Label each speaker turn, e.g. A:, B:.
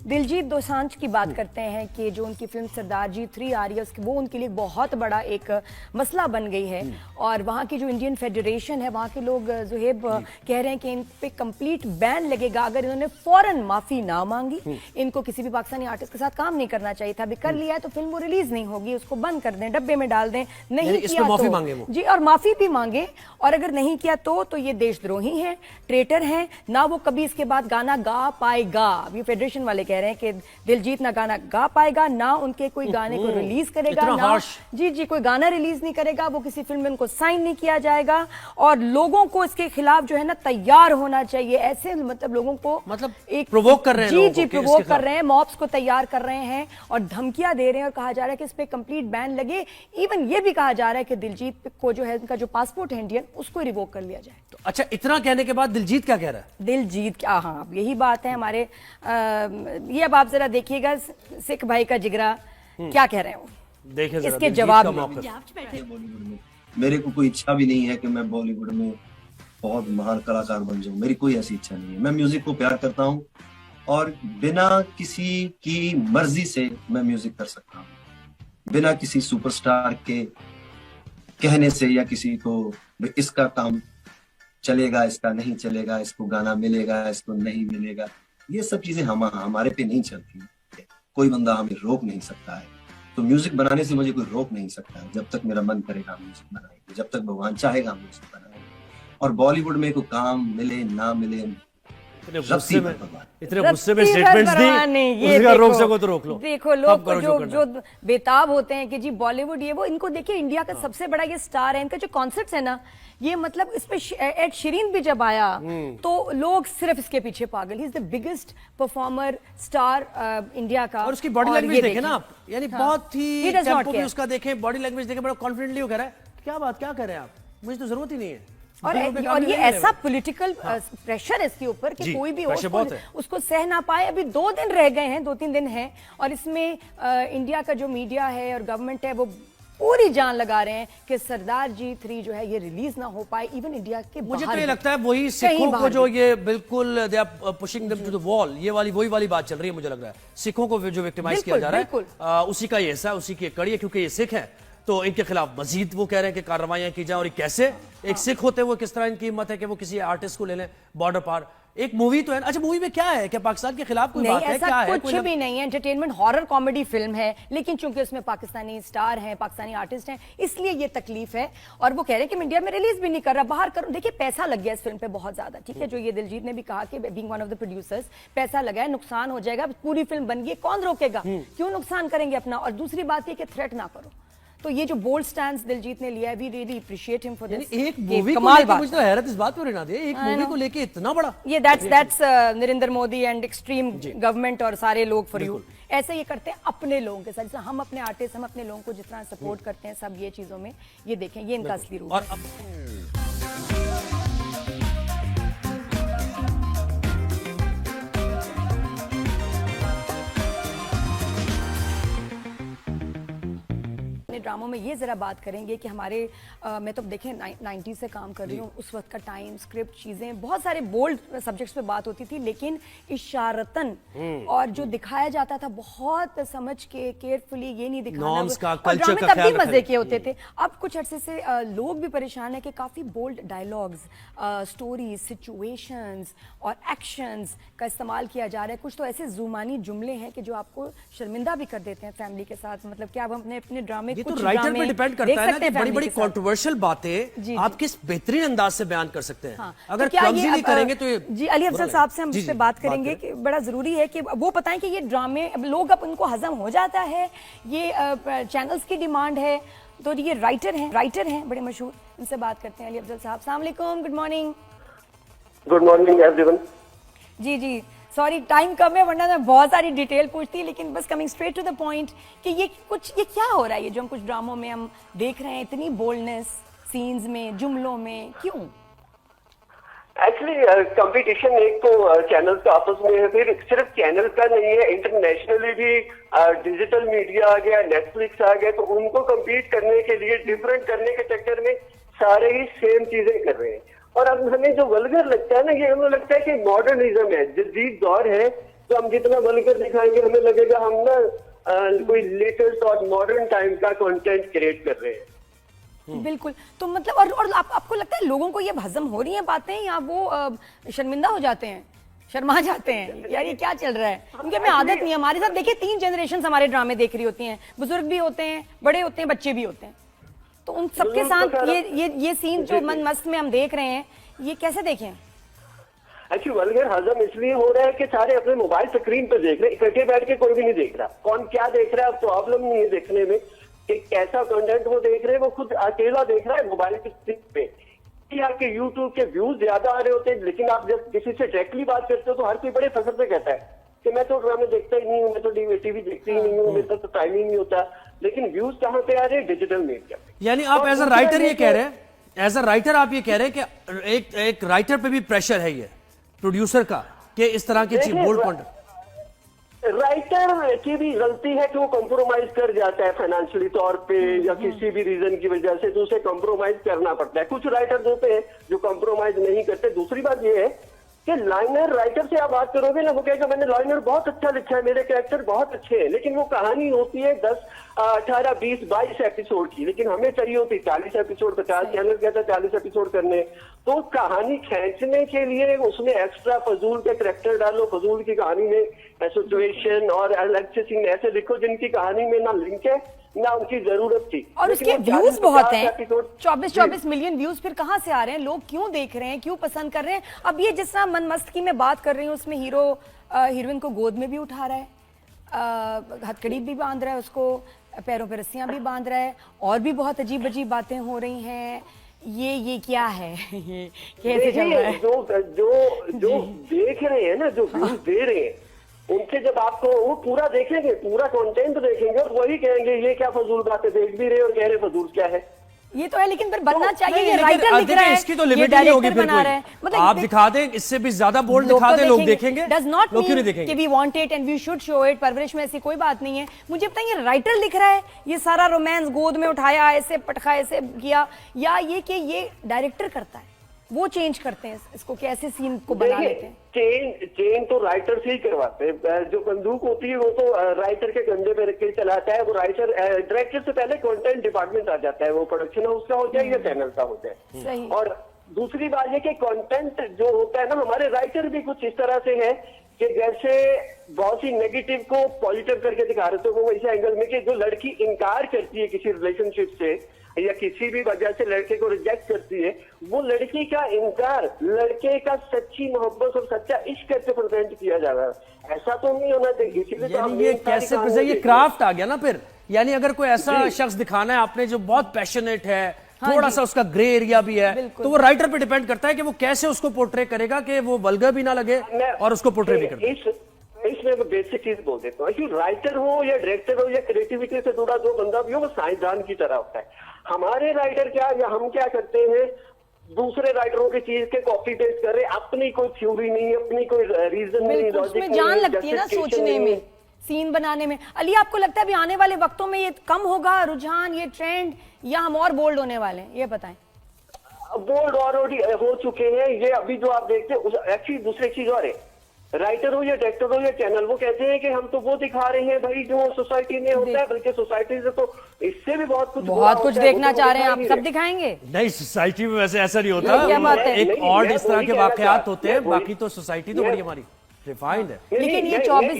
A: दिलजीत दोसांझ की बात करते हैं कि जो उनकी फिल्म सरदार जी 3 आ रही है वो उनके लिए बहुत बड़ा एक मसला बन गई है। और वहाँ की जो इंडियन फेडरेशन है, वहाँ के लोग ज़ुहेब कह रहे हैं कि इन पे कंप्लीट बैन लगेगा अगर इन्होंने फौरन माफ़ी ना मांगी। इनको किसी भी पाकिस्तानी आर्टिस्ट के साथ काम नहीं करना चाहिए था। अभी कर लिया है तो फिल्म वो रिलीज नहीं होगी, उसको बंद कर दें, डब्बे में डाल दें। नहीं किया
B: माफी
A: तो
B: मांगे वो।
A: जी, और माफी भी मांगे। और अगर नहीं किया तो ये देशद्रोही हैं, ट्रेटर हैं ना, वो कभी इसके बाद गाना गा पाएगा। ये फेडरेशन वाले कह रहे हैं कि दिलजीत ना गाना गा पाएगा, ना उनके कोई गाने को रिलीज करेगा, ना जी कोई गाना रिलीज नहीं करेगा, वो किसी फिल्म में उनको साइन नहीं किया जाएगा। और लोगों को इसके खिलाफ जो है ना तैयार होना चाहिए। ऐसे मतलब लोगों को
B: एक प्रोवोक कर रहे हैं,
A: जी प्रोवोक कर रहे हैं, मॉब्स को तैयार कर रहे हैं और धमकियां दे रहे हैं। और कहा जा रहा है कि इस पे कंप्लीट बैन लगे। इवन ये भी कहा जा रहा है कि दिलजीत को जो है उनका जो पासपोर्ट है इंडियन, उसको रिवोक कर लिया जाए।
B: तो अच्छा, इतना कहने के बाद दिलजीत क्या कह रहा है?
A: दिलजीत क्या, हाँ यही बात है हमारे। ये अब आप जरा देखिएगा सिख भाई का जिगरा क्या कह रहे हैं वो,
B: देखिए
A: इसके जवाब में।
C: मेरे को कोई इच्छा भी नहीं है कि मैं बॉलीवुड में बहुत महान कलाकार बन जाऊं। मेरी कोई ऐसी इच्छा नहीं है। मैं म्यूजिक को प्यार करता हूं और बिना किसी की मर्जी से मैं म्यूजिक कर सकता हूं, बिना किसी सुपरस्टार के कहने से या किसी को इसका काम चलेगा, इसका नहीं चलेगा, इसको गाना मिलेगा, इसको नहीं मिलेगा, ये सब चीजें हमारे पे नहीं चलती। कोई बंदा हमें रोक नहीं सकता है। तो म्यूजिक बनाने से मुझे कोई रोक नहीं सकता है। जब तक मेरा मन करेगा म्यूजिक बनाएंगे, जब तक भगवान चाहेगा म्यूजिक बनाएंगे। और बॉलीवुड में कोई काम मिले ना मिले,
B: इतने गुस्से में स्टेटमेंट्स दी, उसका रोक सको तो रोक लो।
A: देखो लोग जो बेताब होते हैं कि जी बॉलीवुड ये वो, इनको देखिए इंडिया का सबसे बड़ा ये स्टार है, इनका जो कॉन्सर्ट्स है ना, ये मतलब इसमें एड शीरन भी जब आया तो लोग सिर्फ इसके पीछे पागल। He is the biggest performer star India का।
B: और उसकी बॉडी लैंग्वेज देखें ना आप, यानी बहुत ही टेंपो भी उसका देखें, बॉडी लैंग्वेज देखें, बड़ा कॉन्फिडेंटली वो कह रहा है क्या बात क्या कर रहे हैं आप, मुझे तो जरूरत ही नहीं है।
A: और ये ऐसा पॉलिटिकल प्रेशर है इसके ऊपर कि कोई भी हो उसको सह ना पाए। अभी 2 दिन रह गए हैं, 2-3 दिन हैं, और इसमें इंडिया का जो मीडिया है और गवर्नमेंट है वो पूरी जान लगा रहे हैं कि सरदार जी 3 जो है ये रिलीज ना हो पाए इवन इंडिया के बाहर।
B: मुझे तो ये लगता है वही सिखों को जो ये बिल्कुल they are pushing them to the wall, ये वही वाली बात चल रही है। मुझे लग रहा है सिखों को जो विक्टिमाइज किया जा रहा है उसी का ये हिस्सा, उसी की कड़ी है, क्योंकि ये सिख है तो इनके खिलाफ मजीद वो कह रहे हैं कि कार्रवाइयां की जाए। और कैसे एक सिख होते हुए किस तरह इनकी हिम्मत है कि वो किसी आर्टिस्ट को ले लें बॉर्डर पार। एक मूवी तो है, अच्छा मूवी में क्या है, क्या पाकिस्तान के खिलाफ कोई बात है? क्या है?
A: कुछ भी नहीं है, एंटरटेनमेंट हॉरर कॉमेडी फिल्म है, लेकिन चूंकि उसमें पाकिस्तानी स्टार हैं, पाकिस्तानी आर्टिस्ट हैं, इसलिए ये तकलीफ है। और वो कह रहे हैं कि इंडिया में रिलीज भी नहीं कर रहा, बाहर करो। देखिए पैसा लग गया इस फिल्म पे बहुत ज्यादा, ठीक है, जो ये दिलजीत ने भी कहा कि being one of the producers, पैसा लगा है, नुकसान हो जाएगा, पूरी फिल्म बन गई, कौन रोकेगा, क्यों नुकसान करेंगे अपना। और दूसरी बात ये कि थ्रेट ना करो। तो ये जो बोल्ड स्टैंड दिलजीत ने लिया है, we really appreciate him for this.
B: एक मूवी को लेके मुझे तो हैरत इस बात पर रहना दे, एक मूवी को लेके इतना बड़ा,
A: ये that's Narendra Modi and extreme government और सारे लोग फॉर यू। ऐसे ये करते हैं अपने लोगों के साथ, हम अपने आर्टिस्ट, हम अपने लोगों को जिस तरह सपोर्ट करते हैं सब ये चीजों में, ये देखें ये इनका असली रूप है। ड्रामों में ये जरा बात करेंगे कि हमारे मैं तो देखें 90 से काम कर रही हूँ, उस वक्त का टाइम, स्क्रिप्ट, चीजें, बहुत सारे बोल्ड सब्जेक्ट्स पे बात होती थी, लेकिन इशारतन और जो दिखाया जाता था बहुत समझ के केयरफुली, ये नहीं दिखाना। और ड्रामे तब भी मजे के होते थे। अब कुछ अरसे से लोग भी परेशान है कि काफी बोल्ड डायलॉग्स, स्टोरीज, सिचुएशंस और एक्शंस का इस्तेमाल किया जा रहा है। कुछ तो ऐसे जुबानी जुमले हैं कि जो आपको शर्मिंदा भी कर देते हैं फैमिली के साथ। मतलब क्या हम अपने ड्रामे
B: तो राइटर पे डिपेंड करता है ना कि बड़ी बड़ी कंट्रोवर्शियल बातें आप किस बेहतरीन अंदाज से बयान कर सकते हैं। अगर क्लमजी नहीं करेंगे तो ये
A: जी अली अफजल साहब से हम इस पे बात करेंगे कि बड़ा जरूरी है कि वो बताएं कि ये ड्रामे लोग अब उनको हजम हो जाता है, ये चैनल्स की डिमांड है। तो ये राइटर हैं बड़े मशहूर, इनसे बात करते हैं। अली अफजल साहब, अस्सलाम वालेकुम, good morning.
D: Good morning everyone.
A: जी सॉरी टाइम कम है, वरना मैं बहुत सारी डिटेल पूछती, लेकिन बस coming straight to the point कि ये क्या हो रहा है, ये जो हम कुछ ड्रामों में हम देख रहे हैं, इतनी बोल्डनेस सीन्स में, जुमलों में, क्यों?
D: एक्चुअली कंपटीशन एक तो चैनल्स का आपस में है, फिर सिर्फ चैनल का नहीं है, इंटरनेशनली भी डिजिटल मीडिया आ गया, नेटफ्लिक्स आ गया, तो उनको कम्पीट करने के लिए, डिफरेंट करने के चक्कर में सारे ही सेम चीजें कर रहे हैं। और अब हमें जो वल्गर लगता है ना, ये हमें लगता है कि मॉडर्निज्म है, जदीद दौर है, तो हम जितना वल्गर दिखाएंगे हमें लगेगा हम ना कोई लेटेस्ट और मॉडर्न टाइम का कंटेंट क्रिएट कर रहे हैं।
A: बिल्कुल। तो मतलब और आपको लगता है लोगों को ये हजम हो रही हैं बातें, या वो शर्मिंदा हो जाते हैं, शर्मा जाते हैं, यार ये क्या चल रहा है? क्योंकि हमें आदत नहीं है। हमारे साथ देखिए 3 जनरेशन हमारे ड्रामे देख रही होती हैं, बुजुर्ग भी होते हैं, बड़े होते हैं, बच्चे भी होते हैं। तो उन सबके साथ ये सीन जो मन मस्त में हम देख रहे हैं, ये कैसे देखें?
D: एक्चुअली वल्गर हजम इसलिए हो रहा है कि सारे अपने मोबाइल स्क्रीन पर देख रहे हैं, इकट्ठे बैठ के कोई भी नहीं देख रहा। कौन क्या देख रहा है प्रॉब्लम नहीं है देखने में, कि कैसा कंटेंट वो देख रहे हैं, वो खुद अकेला देख रहा है मोबाइल की स्क्रीन पे। आपके यूट्यूब के व्यूज ज्यादा आ रहे होते हैं, लेकिन आप जब किसी से डायरेक्टली बात करते हो तो हर कोई बड़े फसर से कहता है कि मैं तो ड्रामे देखता ही नहीं हूँ, मैं तो टीवी देखती ही नहीं हूँ, मेरे तो टाइम ही नहीं होता। लेकिन व्यूज कहाँ पे आ रहे हैं? डिजिटल मीडिया पे।
B: यानी आप एज अ राइटर ये कह रहे हैं, एज अ राइटर आप ये कह रहे हैं कि एक राइटर पे भी प्रेशर है ये प्रोड्यूसर का, कि इस तरह की चीज बोल्ड पॉइंट।
D: राइटर की भी गलती है कि वो कॉम्प्रोमाइज कर जाता है फाइनेंशियली तौर पे या किसी भी रीजन की वजह से, तो उसे कॉम्प्रोमाइज करना पड़ता है। कुछ राइटर होते हैं जो कॉम्प्रोमाइज नहीं करते। दूसरी बात ये है कि लाइनर राइटर से आप बात करोगे ना, वो कहेगा मैंने लाइनर बहुत अच्छा लिखा है, मेरे कैरेक्टर बहुत अच्छे हैं, लेकिन वो कहानी होती है 10, 18, 20, 22 एपिसोड की, लेकिन हमें चाहिए होती 40 एपिसोड, 50 चैनल कहता है 40 एपिसोड करने। तो कहानी खींचने के लिए उसमें एक्स्ट्रा फजूल के कैरेक्टर डालो, फजूल की कहानी में सिचुएशन और अलग से सीन ऐसे लिखो जिनकी कहानी में ना लिंक है ना उनकी जरूरत थी।
A: और उसके
D: लेकिन वो
A: व्यूज
D: 40,
A: बहुत
D: 50
A: हैं,
D: एपिसोड
A: 24 मिलियन व्यूज फिर कहां से आ रहे हैं? लोग क्यों देख रहे हैं, क्यों पसंद कर रहे हैं? अब ये जिस तरह मन मस्त की मैं बात कर रही हूँ, उसमें हीरो हीरोइन को गोद में भी उठा रहा है, हथकड़ी भी बांध रहा है उसको, पैरों पे रस्सियां भी बांध रहा है, और भी बहुत अजीब अजीब बातें हो रही हैं। ये क्या है? ये कैसे चल रहा है?
D: जो देख रहे हैं ना, जो व्यूज दे रहे हैं, उनसे जब आपको वो पूरा देखेंगे, पूरा कंटेंट देखेंगे और वही कहेंगे ये क्या फजूल बातें देख भी रहे और कह रहे फजूल क्या है।
A: ये तो है, लेकिन फिर बनना चाहिए।
B: नहीं,
A: ये राइटर लिख रहा है,
B: इसकी तो
A: ये
B: लिमिट नहीं होगी
A: डायरेक्टर
B: फिर
A: बना रहा
B: कोई।
A: है। मतलब
B: आप दिखा दें, इससे भी ज्यादा बोल्ड
A: लोग
B: दिखा
A: तो
B: दें, लोग देखेंगे।
A: डज नॉट
B: लोग क्यों नहीं
A: मीन
B: देखेंगे?
A: कि we want it and we should show it. परवरिश में ऐसी कोई बात नहीं है। मुझे बताइए, राइटर लिख रहा है ये सारा रोमांस, गोद में उठाया, ऐसे पटखा, ऐसे किया, या ये कि ये डायरेक्टर करता है, वो चेंज करते हैं इसको, कैसे सीन को बना लेते हैं?
D: चेंज तो राइटर से ही करवाते हैं। जो बंदूक होती है वो तो राइटर के कंधे पे रख के चलाता है। वो राइटर डायरेक्टर से पहले कंटेंट डिपार्टमेंट आ जाता है, वो प्रोडक्शन हाउस का हो जाए या चैनल का हो जाए।
A: सही।
D: और दूसरी बात ये कि कंटेंट जो होता है ना, हमारे राइटर भी कुछ इस तरह से है कि जैसे बहुत सी नेगेटिव को पॉजिटिव करके दिखा रहे थे, वो इस एंगल में कि जो लड़की इनकार करती है किसी रिलेशनशिप से या किसी भी वजह से लड़के को रिजेक्ट करती है, वो लड़की का इनकार लड़के का सच्ची मोहब्बत और सच्चा इश्क करके प्रेजेंट किया जा रहा है। ऐसा तो नहीं होना चाहिए। इसीलिए तो
B: यानी ये कैसे प्रेजेंट, ये क्राफ्ट आ गया ना फिर। यानी अगर कोई ऐसा शख्स दिखाना है आपने जो बहुत पैशनेट है, थोड़ा सा उसका ग्रे एरिया भी है, तो वो राइटर पे डिपेंड करता है कि वो कैसे उसको पोर्ट्रे करेगा कि वो वल्गर भी ना लगे और उसको पोर्ट्रे भी करे।
D: इसमें मैं बेसिक चीज बोल देता हूँ कि राइटर हो या डायरेक्टर हो या क्रिएटिविटी से जुड़ा जो बंदा भी हो, वो साइंसदान की तरह होता है। हमारे राइटर क्या, या हम क्या करते हैं, दूसरे राइटरों की चीज के कॉपी पेस्ट कर रहे, अपनी कोई थ्योरी नहीं, अपनी कोई रीजन नहीं, लॉजिक
A: उसमें जान लगती है ना सोचने में, सीन बनाने में। अली, आपको लगता है अभी आने वाले वक्तों में ये कम होगा रुझान, ये ट्रेंड, या हम और बोल्ड होने वाले हैं? ये बताएं।
D: बोल्ड ऑलरेडी हो चुके हैं। ये अभी जो आप देखते हैं, एक्चुअली दूसरी चीज और है, राइटर हो या डायरेक्टर हो या चैनल, वो कहते हैं कि हम तो वो दिखा रहे हैं भाई जो सोसाइटी में होता है, बल्कि सोसाइटी से तो इससे भी बहुत कुछ
A: देखना चाह रहे हैं आप, सब दिखाएंगे?
B: नहीं, सोसाइटी में वैसे ऐसा नहीं होता।
A: क्या बात है?
B: एक और इस तरह के वाकयात होते हैं, बाकी तो सोसाइटी तो बड़ी हमारी रिफाइंड है।
A: लेकिन ये 24